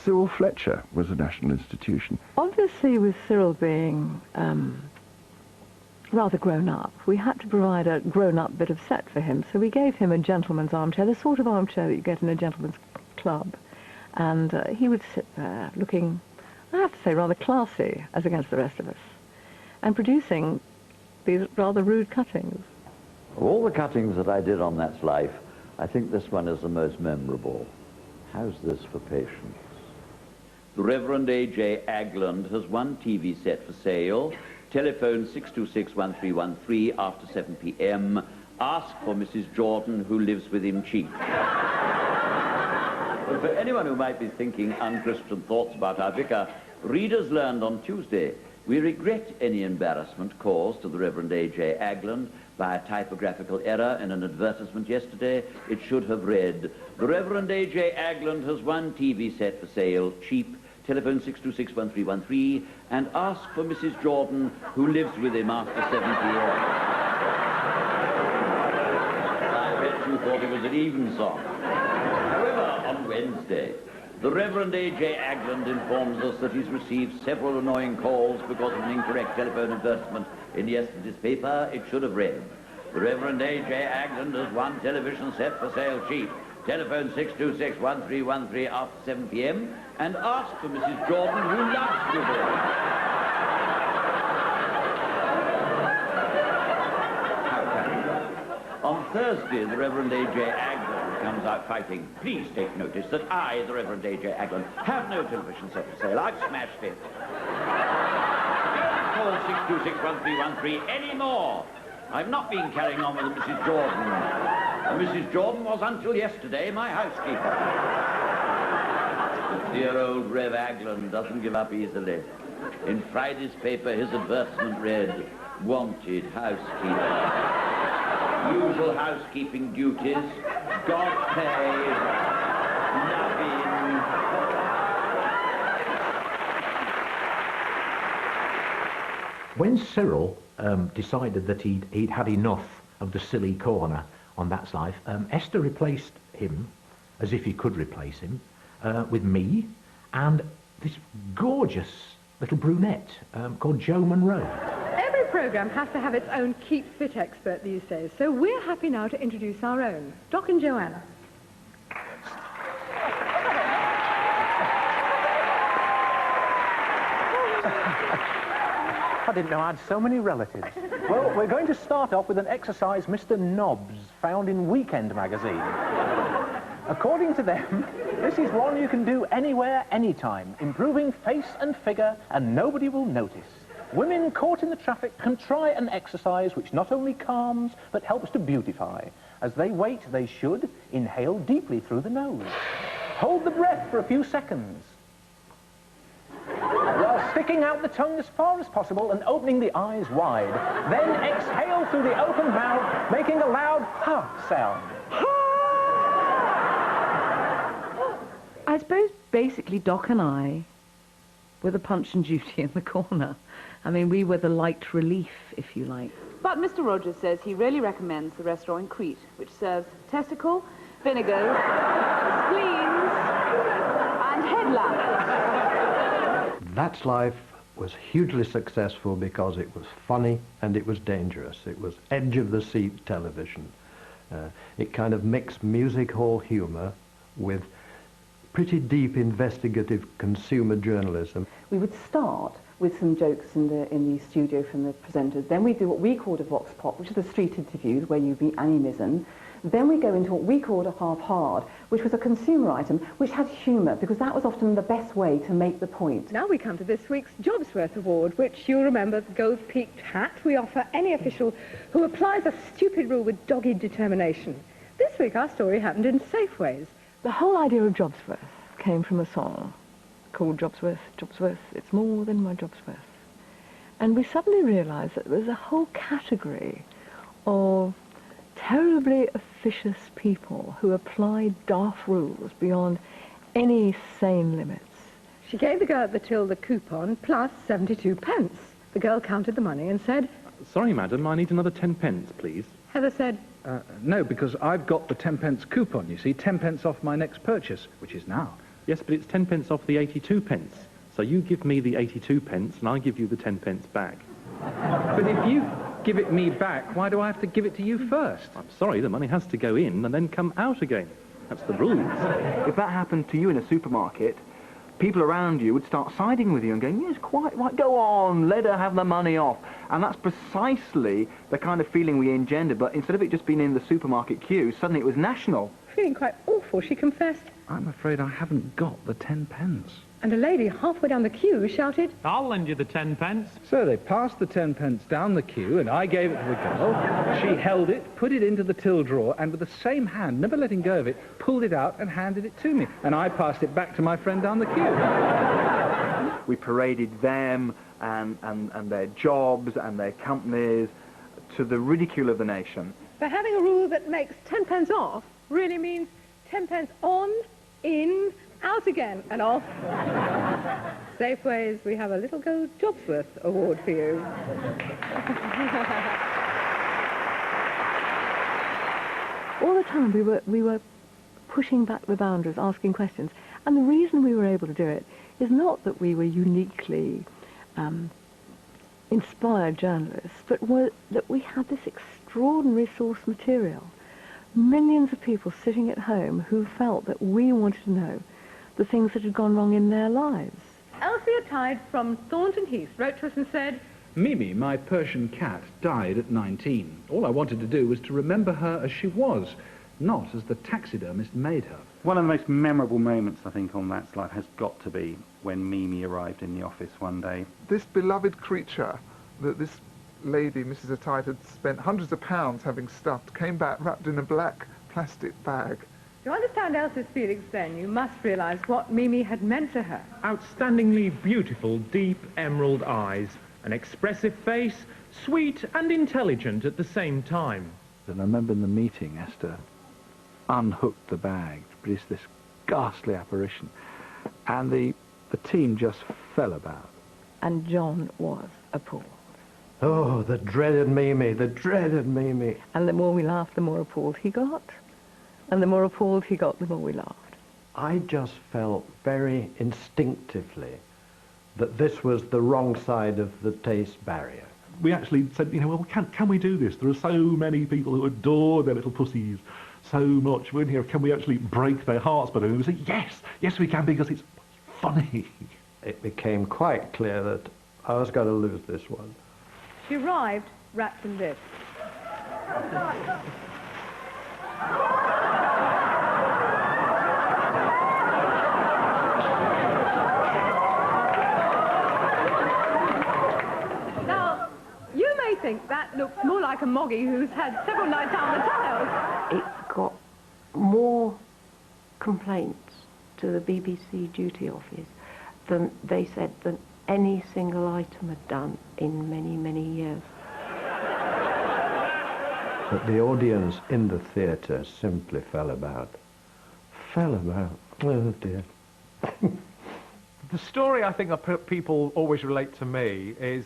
Cyril Fletcher was a national institution. Obviously, with Cyril being rather grown up, we had to provide a grown-up bit of set for him, so we gave him a gentleman's armchair, the sort of armchair that you get in a gentleman's club, and he would sit there looking, I have to say, rather classy as against the rest of us, and producing these rather rude cuttings. Of all the cuttings that I did on That's Life, I think this one is the most memorable. How's this for patience? The Reverend A.J. Agland has one TV set for sale. Telephone 626-1313 after 7 p.m. Ask for Mrs. Jordan, who lives with him cheap. But for anyone who might be thinking unchristian thoughts about our vicar, readers learned on Tuesday, we regret any embarrassment caused to the Reverend A.J. Agland by a typographical error in an advertisement yesterday. It should have read, the Reverend A.J. Agland has one TV set for sale, cheap. Telephone 626-1313 and ask for Mrs. Jordan, who lives with him after 7 p.m. I bet you thought it was an even song. However, on Wednesday, the Reverend A.J. Agland informs us that he's received several annoying calls because of an incorrect telephone advertisement in yesterday's paper. It should have read, the Reverend A.J. Agland has one television set for sale cheap. Telephone 626-1313 after 7 p.m. and ask for Mrs. Jordan, who loves you there. On Thursday, the Reverend A.J. Agland comes out fighting. Please take notice that I, the Reverend A.J. Agland, have no television set for sale. I've smashed it. Call 626-1313 anymore. I've not been carrying on with Mrs. Jordan. Mrs. Jordan was, until yesterday, my housekeeper. The dear old Rev Agland doesn't give up easily. In Friday's paper, his advertisement read, wanted housekeeper. Usual housekeeping duties, God pay, nothing. When Cyril decided that he'd had enough of the silly corner on That's Life, Esther replaced him, as if he could replace him, with me and this gorgeous little brunette called Jo Monroe. Every programme has to have its own keep fit expert these days, so we're happy now to introduce our own, Doc and Joanna. I didn't know I had so many relatives. Well, we're going to start off with an exercise Mr. Nobbs found in Weekend magazine. According to them, this is one you can do anywhere, anytime, improving face and figure, and nobody will notice. Women caught in the traffic can try an exercise which not only calms, but helps to beautify. As they wait, they should inhale deeply through the nose. Hold the breath for a few seconds, while sticking out the tongue as far as possible and opening the eyes wide. Then exhale through the open mouth, making a loud ha sound. I suppose basically Doc and I were the Punch and Judy in the corner. I mean, we were the light relief, if you like. But Mr. Rogers says he really recommends the restaurant in Crete, which serves testicle, vinegar, spleens, and headlamps. That's Life was hugely successful because it was funny and it was dangerous. It was edge-of-the-seat television. It kind of mixed music hall humour with pretty deep investigative consumer journalism. We would start with some jokes in the studio from the presenters. Then we do what we called a vox pop, which is the street interviews where you meet Annie Mizzen. Then we go into what we called a half hard, which was a consumer item which had humour, because that was often the best way to make the point. Now we come to this week's Jobsworth Award, which you'll remember, the gold-peaked hat we offer any official who applies a stupid rule with dogged determination. This week our story happened in Safeways. The whole idea of Jobsworth came from a song called Jobsworth, Jobsworth, it's more than my job's worth. And we suddenly realised that there was a whole category of terribly officious people who applied daft rules beyond any sane limits. She gave the girl at the till the coupon plus 72 pence. The girl counted the money and said, Sorry, madam, I need another 10 pence, please. Heather said, No, because I've got the 10 pence coupon, you see, 10 pence off my next purchase, which is now. Yes, but it's 10 pence off the 82 pence. So you give me the 82 pence and I give you the 10 pence back. But if you give it me back, why do I have to give it to you first? I'm sorry, the money has to go in and then come out again. That's the rules. If that happened to you in a supermarket, people around you would start siding with you and going, yes, quite right, go on, let her have the money off. And that's precisely the kind of feeling we engendered, but instead of it just being in the supermarket queue, suddenly it was national. Feeling quite awful, she confessed. I'm afraid I haven't got the 10 pence. And a lady halfway down the queue shouted, I'll lend you the 10 pence. So they passed the 10 pence down the queue, and I gave it to the girl. She held it, put it into the till drawer, and with the same hand, never letting go of it, pulled it out and handed it to me. And I passed it back to my friend down the queue. We paraded them and their jobs and their companies to the ridicule of the nation. but having a rule that makes 10 pence off really means 10 pence on, in, out again, and off. Safeways, we have a Little Gold Jobsworth award for you. All the time we were pushing back the boundaries, asking questions. And the reason we were able to do it is not that we were uniquely inspired journalists, but that we had this extraordinary source material. Millions of people sitting at home who felt that we wanted to know the things that had gone wrong in their lives. Elsie Atide from Thornton Heath wrote to us and said, Mimi, my Persian cat, died at 19. All I wanted to do was to remember her as she was, not as the taxidermist made her. One of the most memorable moments, I think, on that slide has got to be when Mimi arrived in the office one day. This beloved creature that this lady, Mrs. Atide, had spent hundreds of pounds having stuffed, came back wrapped in a black plastic bag. to understand Elsie's feelings then, you must realise what Mimi had meant to her. Outstandingly beautiful, deep emerald eyes, an expressive face, sweet and intelligent at the same time. And I remember in the meeting, Esther unhooked the bag to produce this ghastly apparition, and the team just fell about. And John was appalled. Oh, the dreaded Mimi, the dreaded Mimi. And the more we laughed, the more appalled he got. And the more appalled he got, the more we laughed. I just felt very instinctively that this was the wrong side of the taste barrier. We actually said, you know, well, can we do this? There are so many people who adore their little pussies so much. We're in here, can we actually break their hearts? But we said, yes we can, because it's funny. It became quite clear that I was going to lose this one. She arrived wrapped in this. Now, you may think that looks more like a moggy who's had several nights out on the tiles. It got more complaints to the BBC duty office than they said than any single item had done in many, many years. But the audience in the theatre simply fell about. Fell about. Oh, dear. The story I think that people always relate to me is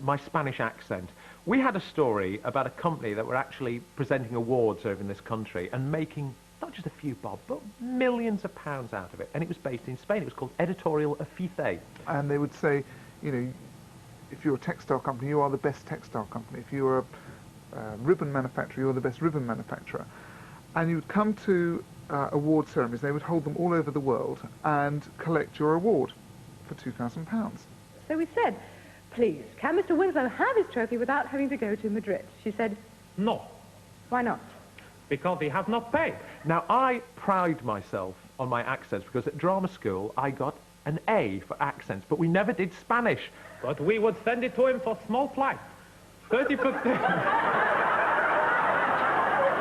my Spanish accent. We had a story about a company that were actually presenting awards over in this country and making not just a few bob, but millions of pounds out of it. And it was based in Spain. It was called Editorial Afife. And they would say, you know, if you're a textile company, you are the best textile company. If you're a ribbon manufacturer, you're the best ribbon manufacturer. And you would come to award ceremonies. They would hold them all over the world and collect your award for £2,000. So we said, please, can Mr. Winslow have his trophy without having to go to Madrid? She said, No, why not? because he has not paid. Now, I pride myself on my accents because at drama school I got an A for accents, but we never did Spanish. But we would send it to him for small flight. 30%.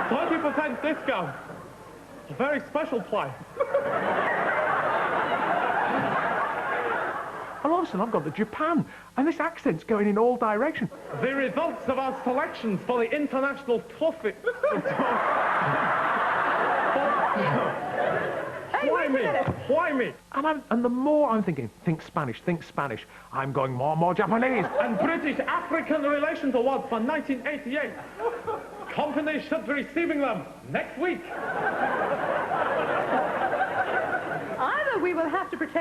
30% discount. A very special flight. And all of a sudden I've gone to Japan, and this accent's going in all directions. The results of our selections for the international trophy. Why me? And the more I'm thinking, think Spanish, I'm going more and more Japanese. And British African Relations Award for 1988. Company should be receiving them next week. Either we will have to pretend